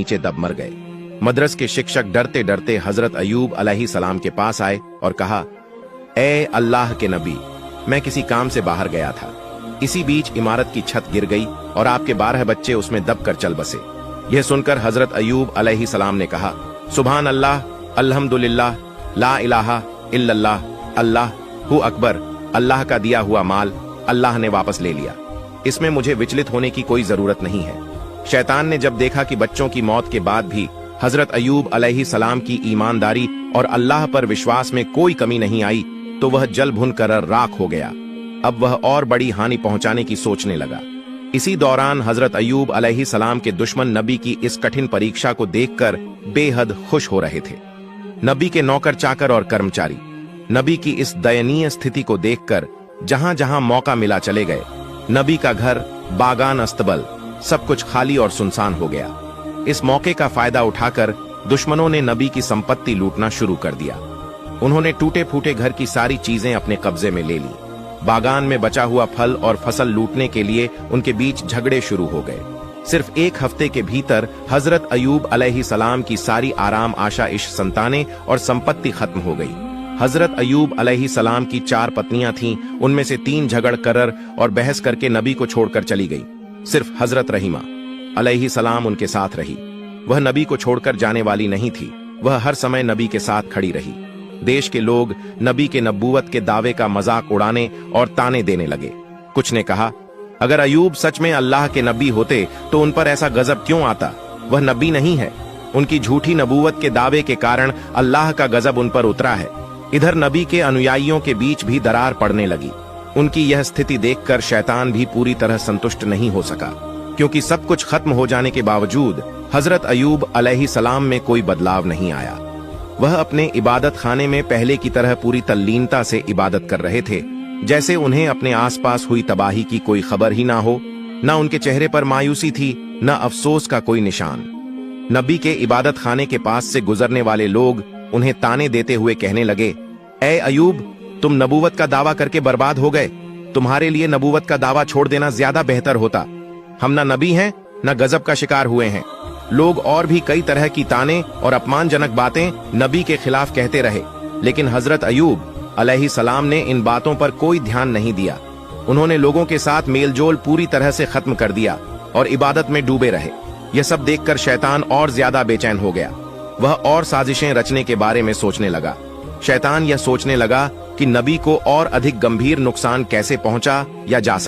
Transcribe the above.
नीचे दब मर गए। मदरस के शिक्षक डरते डरते हजरत अयूब अलैहिस्सलाम के पास आए और कहा, ए अल्लाह के नबी, मैं किसी काम से बाहर गया था। इसी बीच इमारत की छत गिर गई और आपके 12 बच्चे उसमें दबकर चल बसे। यह सुनकर हजरत अयूब अलैहिस्सलाम ने कहा, सुभान अल्लाह, अल्हम्दुलिल्लाह, ला इलाहा इल्लल्लाह, अल्लाह हु अकबर। अल्लाह का दिया हुआ माल अल्लाह ने वापस ले लिया, इसमें मुझे विचलित होने की कोई जरूरत नहीं है। शैतान ने जब देखा कि बच्चों की मौत के बाद भी हजरत अयूब अलैहिस्सलाम की ईमानदारी और अल्लाह पर विश्वास में कोई कमी नहीं आई, तो वह जल भुन कर राख हो गया। अब वह और बड़ी हानि पहुंचाने की सोचने लगा। इसी दौरान हजरत अयूब अलैहिस्सलाम के दुश्मन नबी की इस कठिन परीक्षा को देखकर बेहद खुश हो रहे थे। नबी के नौकर चाकर और कर्मचारी नबी की इस दयनीय स्थिति को देखकर जहां जहां मौका मिला चले गए। नबी का घर, बागान, अस्तबल सब कुछ खाली और सुनसान हो गया। इस मौके का फायदा उठाकर दुश्मनों ने नबी की संपत्ति लूटना शुरू कर दिया। उन्होंने टूटे फूटे घर की सारी चीजें अपने कब्जे में ले ली। बागान में बचा हुआ फल और फसल लूटने के लिए उनके बीच झगड़े शुरू हो गए। सिर्फ एक हफ्ते के भीतर हजरत अयूब अलैहिस्सलाम की सारी आराम आशाइश संतानें और संपत्ति खत्म हो गई। हजरत अयूब अलैहिस्सलाम की 4 पत्नियां थीं, उनमें से 3 झगड़ कर और बहस करके नबी को छोड़कर चली गई। सिर्फ हजरत रहीमा अलैहिस्सलाम उनके साथ रही। वह नबी को छोड़कर जाने वाली नहीं थी, वह हर समय नबी के साथ खड़ी रही। देश के लोग नबी के नबूवत के दावे का मजाक उड़ाने और ताने देने लगे। कुछ ने कहा, अगर अयूब सच में अल्लाह के नबी होते तो उन पर ऐसा गजब क्यों आता? वह नबी नहीं है। उनकी झूठी नबूवत के दावे के कारण अल्लाह का गजब उन पर उतरा है। इधर नबी के अनुयायियों के बीच भी दरार पड़ने लगी। उनकी यह स्थिति देखकर शैतान भी पूरी तरह संतुष्ट नहीं हो सका, क्योंकि सब कुछ खत्म हो जाने के बावजूद हजरत अयूब अलैहिस्सलाम में कोई बदलाव नहीं आया। वह अपने इबादत खाने में पहले की तरह पूरी तल्लीनता से इबादत कर रहे थे, जैसे उन्हें अपने आसपास हुई तबाही की कोई खबर ही ना हो। न उनके चेहरे पर मायूसी थी, न अफसोस का कोई निशान। नबी के इबादत खाने के पास से गुजरने वाले लोग उन्हें ताने देते हुए कहने लगे, ए अयूब, तुम नबूवत का दावा करके बर्बाद हो गए। तुम्हारे लिए नबूवत का दावा छोड़ देना ज्यादा बेहतर होता। हम न नबी हैं, न गजब का शिकार हुए हैं। लोग और भी कई तरह की ताने और अपमानजनक बातें नबी के खिलाफ कहते रहे, लेकिन हजरत अयूब अलैहिस्सलाम ने इन बातों पर कोई ध्यान नहीं दिया। उन्होंने लोगों के साथ मेलजोल पूरी तरह से खत्म कर दिया और इबादत में डूबे रहे। यह सब देखकर शैतान और ज्यादा बेचैन हो गया। वह और साजिशें रचने के बारे में सोचने लगा। शैतान यह सोचने लगा कि नबी को और अधिक गंभीर नुकसान कैसे पहुंचा या जा सकता।